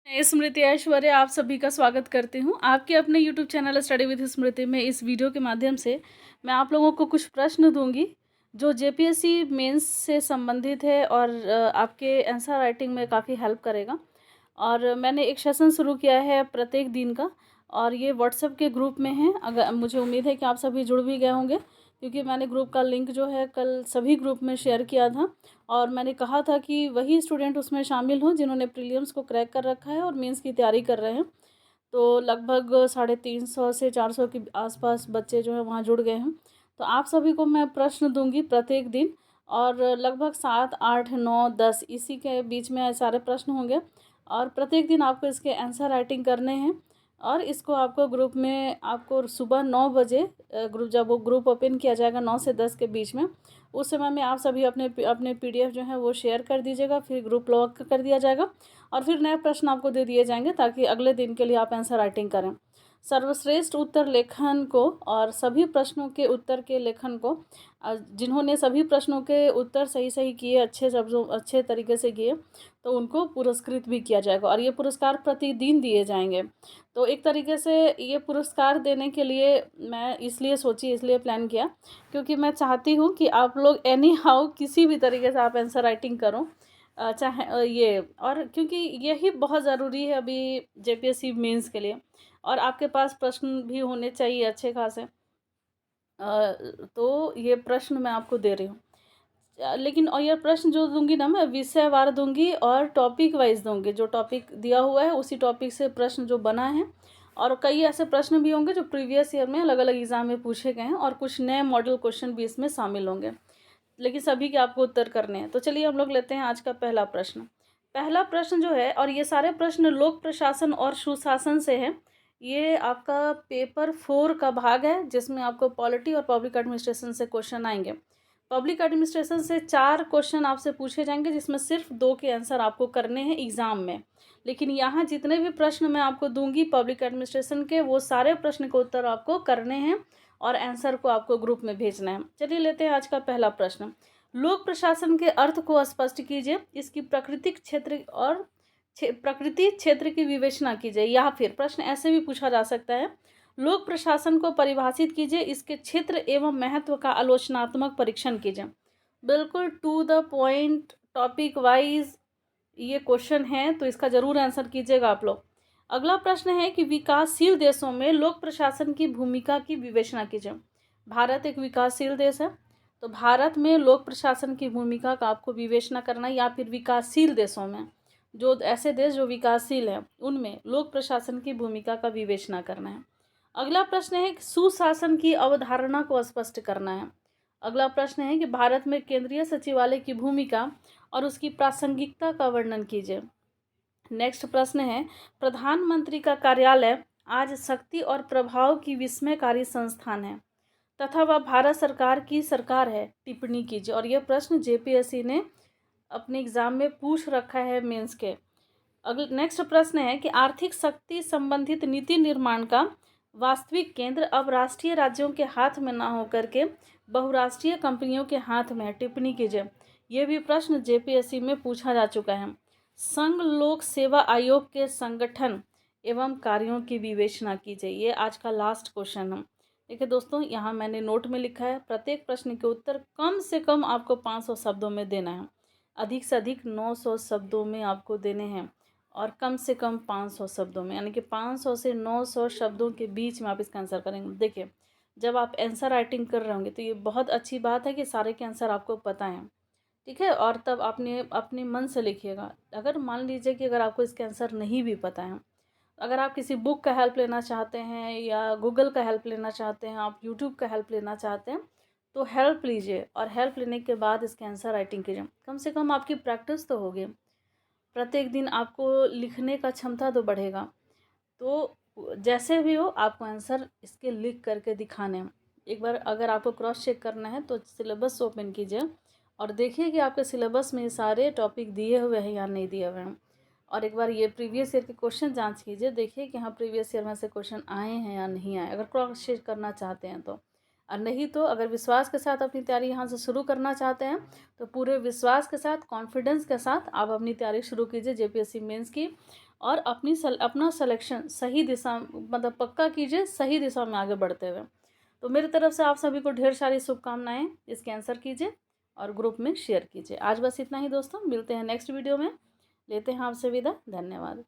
मैं स्मृति ऐश्वर्या आप सभी का स्वागत करती हूँ आपके अपने YouTube चैनल स्टडी विद स्मृति में। इस वीडियो के माध्यम से मैं आप लोगों को कुछ प्रश्न दूंगी जो जेपीएससी मेंस से संबंधित है और आपके आंसर राइटिंग में काफ़ी हेल्प करेगा। और मैंने एक सेशन शुरू किया है प्रत्येक दिन का, और ये व्हाट्सएप के ग्रुप में है। अगर मुझे उम्मीद है कि आप सभी जुड़ भी गए होंगे, क्योंकि मैंने ग्रुप का लिंक जो है कल सभी ग्रुप में शेयर किया था। और मैंने कहा था कि वही स्टूडेंट उसमें शामिल हों जिन्होंने प्रीलिम्स को क्रैक कर रखा है और मेंस की तैयारी कर रहे हैं। तो लगभग 350 से 400 के आसपास बच्चे जो है वहाँ जुड़ गए हैं। तो आप सभी को मैं प्रश्न दूंगी प्रत्येक दिन, और लगभग 7, 8, 9, 10 इसी के बीच में सारे प्रश्न होंगे। और प्रत्येक दिन आपको इसके आंसर राइटिंग करने हैं। और इसको आपको ग्रुप में आपको सुबह 9 बजे ग्रुप, जब वो ग्रुप ओपन किया जाएगा 9 से 10 के बीच में, उस समय में आप सभी अपने अपने पीडीएफ जो है वो शेयर कर दीजिएगा। फिर ग्रुप लॉक कर दिया जाएगा और फिर नए प्रश्न आपको दे दिए जाएंगे ताकि अगले दिन के लिए आप आंसर राइटिंग करें। सर्वश्रेष्ठ उत्तर लेखन को और सभी प्रश्नों के उत्तर के लेखन को, जिन्होंने सभी प्रश्नों के उत्तर सही सही किए, अच्छे तरीके से किए, तो उनको पुरस्कृत भी किया जाएगा। और ये पुरस्कार प्रतिदिन दिए जाएंगे। तो एक तरीके से ये पुरस्कार देने के लिए मैं इसलिए प्लान किया, क्योंकि मैं चाहती हूँ कि आप लोग एनी हाउ किसी भी तरीके से आप आंसर राइटिंग करो, चाहे ये, और क्योंकि यही बहुत ज़रूरी है अभी जेपीएससी मेंस के लिए। और आपके पास प्रश्न भी होने चाहिए अच्छे खासे। तो ये प्रश्न मैं आपको दे रही हूँ, लेकिन और ये प्रश्न जो दूंगी ना, मैं विषयवार दूंगी और टॉपिक वाइज दूंगी। जो टॉपिक दिया हुआ है उसी टॉपिक से प्रश्न जो बना है। और कई ऐसे प्रश्न भी होंगे जो प्रीवियस ईयर में अलग अलग एग्जाम में पूछे गए हैं, और कुछ नए मॉडल क्वेश्चन भी इसमें शामिल होंगे, लेकिन सभी के आपको उत्तर करने हैं। तो चलिए हम लोग लेते हैं आज का पहला प्रश्न। पहला प्रश्न जो है, और ये सारे प्रश्न लोक प्रशासन और सुशासन से है। ये आपका पेपर 4 का भाग है, जिसमें आपको पॉलिटी और पब्लिक एडमिनिस्ट्रेशन से क्वेश्चन आएंगे। पब्लिक एडमिनिस्ट्रेशन से 4 क्वेश्चन आपसे पूछे जाएंगे, जिसमें सिर्फ 2 के आंसर आपको करने हैं एग्जाम में। लेकिन यहाँ जितने भी प्रश्न मैं आपको दूंगी पब्लिक एडमिनिस्ट्रेशन के, वो सारे प्रश्न के उत्तर आपको करने हैं और आंसर को आपको ग्रुप में भेजना है। चलिए लेते हैं आज का पहला प्रश्न। लोक प्रशासन के अर्थ को स्पष्ट कीजिए, इसकी प्राकृतिक क्षेत्र और प्रकृति क्षेत्र की विवेचना कीजिए। या फिर प्रश्न ऐसे भी पूछा जा सकता है, लोक प्रशासन को परिभाषित कीजिए, इसके क्षेत्र एवं महत्व का आलोचनात्मक परीक्षण कीजिए। बिल्कुल to the point, topic wise ये क्वेश्चन है, तो इसका जरूर आंसर कीजिएगा आप लोग। अगला प्रश्न है कि विकासशील देशों में लोक प्रशासन की भूमिका की विवेचना कीजिए। भारत एक विकासशील देश है, तो भारत में लोक प्रशासन की भूमिका का आपको विवेचना करना, या फिर विकासशील देशों में, जो ऐसे देश जो विकासशील हैं उनमें लोक प्रशासन की भूमिका का विवेचना करना है। अगला प्रश्न है कि सुशासन की अवधारणा को स्पष्ट करना है। अगला प्रश्न है कि भारत में केंद्रीय सचिवालय की भूमिका और उसकी प्रासंगिकता का वर्णन कीजिए। नेक्स्ट प्रश्न है, प्रधानमंत्री का कार्यालय आज शक्ति और प्रभाव की विस्मयकारी संस्थान है तथा वह भारत सरकार की सरकार है, टिप्पणी कीजिए। और यह प्रश्न जेपीएससी ने अपने एग्जाम में पूछ रखा है मेंस के। अगला नेक्स्ट प्रश्न है कि आर्थिक शक्ति संबंधित नीति निर्माण का वास्तविक केंद्र अब राष्ट्रीय राज्यों के हाथ में न होकर के बहुराष्ट्रीय कंपनियों के हाथ में है, टिप्पणी कीजिए। यह भी प्रश्न जेपीएससी में पूछा जा चुका है। संघ लोक सेवा आयोग के संगठन एवं कार्यों की विवेचना कीजिए। ये आज का लास्ट क्वेश्चन है। देखिए दोस्तों, यहाँ मैंने नोट में लिखा है, प्रत्येक प्रश्न के उत्तर कम से कम आपको 500 शब्दों में देना है। अधिक से अधिक 900 शब्दों में आपको देने हैं, और कम से कम 500 शब्दों में, यानी कि 500 से 900 शब्दों के बीच में आप इसका आंसर करेंगे। देखिए, जब आप आंसर राइटिंग कर रहे होंगे तो ये बहुत अच्छी बात है कि सारे के आंसर आपको पता है, ठीक है। और तब आपने अपने मन से लिखिएगा। अगर मान लीजिए कि अगर आपको इसके आंसर नहीं भी पता है, अगर आप किसी बुक का हेल्प लेना चाहते हैं या गूगल का हेल्प लेना चाहते हैं, आप यूट्यूब का हेल्प लेना चाहते हैं, तो हेल्प लीजिए। और हेल्प लेने के बाद इसके आंसर राइटिंग कीजिए। कम से कम आपकी प्रैक्टिस तो होगी, प्रत्येक दिन आपको लिखने का क्षमता तो बढ़ेगा। तो जैसे भी हो आपको आंसर इसके लिख करके दिखाने हैं। एक बार अगर आपको क्रॉस चेक करना है तो सिलेबस ओपन कीजिए और देखिए कि आपके सिलेबस में सारे टॉपिक दिए हुए हैं या नहीं दिए हुए हैं। और एक बार ये प्रीवियस ईयर के क्वेश्चन जांच कीजिए, देखिए कि हाँ प्रीवियस ईयर में से क्वेश्चन आए हैं या नहीं आए, अगर क्रॉस चेक करना चाहते हैं तो। और नहीं तो अगर विश्वास के साथ अपनी तैयारी यहाँ से शुरू करना चाहते हैं तो पूरे विश्वास के साथ, कॉन्फिडेंस के साथ आप अपनी तैयारी शुरू कीजिए जेपीएससी मेंस की। और अपना सिलेक्शन सही दिशा मतलब पक्का कीजिए, सही दिशा में आगे बढ़ते हुए। तो मेरी तरफ से आप सभी को ढेर सारी शुभकामनाएं। इसके आंसर कीजिए और ग्रुप में शेयर कीजिए। आज बस इतना ही दोस्तों, मिलते हैं नेक्स्ट वीडियो में। लेते हैं आपसे विदा। धन्यवाद।